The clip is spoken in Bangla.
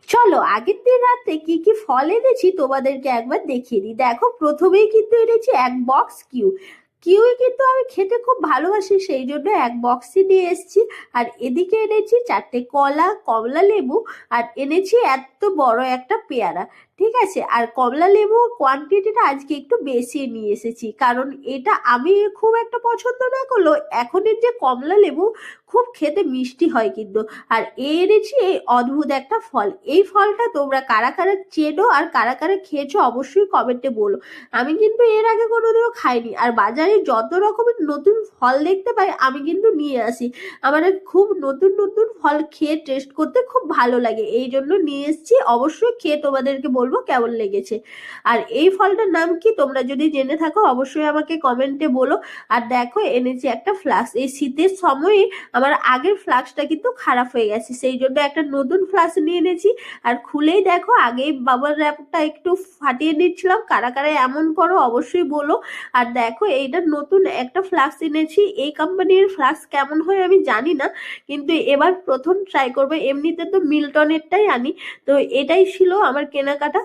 চলো আগের দিন রাতে কি কি ফল এনেছি তোমাদেরকে একবার দেখিয়ে দিই। দেখো প্রথমেই কিন্তু এনেছি এক বক্স কিউই কিন্তু আমি খেতে খুব ভালোবাসি, সেই জন্য এক বক্সই নিয়ে এসেছি। আর এদিকে এনেছি চারটে কলা, কমলা লেবু, আর এনেছি এত বড় একটা পেয়ারা। ঠিক আছে, আর কমলা লেবু কোয়ান্টিটিটা আজকে একটু বেশি নিয়ে এসেছি, কারণ এটা আমি খুব একটা পছন্দ না করলেও এখনের যে কমলা লেবু খুব খেতে মিষ্টি হয় কিন্তু। আর এনেছি এই অদ্ভুত একটা ফল। এই ফলটা তোমরা কারা কারা চেনো আর কারা কারা খেয়েছো অবশ্যই কমেন্টে বলো। আমি কিন্তু এর আগে কোনোদিনও খাইনি, আর বাজারে যত রকমের নতুন ফল দেখতে পাই আমি কিন্তু নিয়ে আসি। আমার খুব নতুন নতুন ফল খেয়ে টেস্ট করতে খুব ভালো লাগে, এই জন্য নিয়ে এসেছি। অবশ্যই খেয়ে তোমাদেরকে বলবো কেমন লেগেছে। আর এই ফলটার নাম কি তোমরা যদি জেনে থাকো অবশ্যই আমাকে কমেন্টে বলো। আর দেখো এনেছি একটা ফ্লাস্ক। এই শীতের সময়ে আমার আগের ফ্লাস্কটা কিন্তু খারাপ হয়ে গেছে, সেই জন্য একটা নতুন ফ্লাস্ক নিয়ে এনেছি। আর খুলেই দেখো আগেই বাবার র্যাপটা একটু ফাটিয়ে নিচ্ছিলাম, কারা কারা এমন করো অবশ্যই বলো। আর দেখো এইটা নতুন একটা ফ্লাস্ক এনেছি। এই কোম্পানির ফ্লাস্ক কেমন হয় আমি জানি না, কিন্তু এবার প্রথম ট্রাই করবো। এমনিতে তো মিল্টনেরটাই আনি, তো এটাই ছিল আমার কেনাকাটা।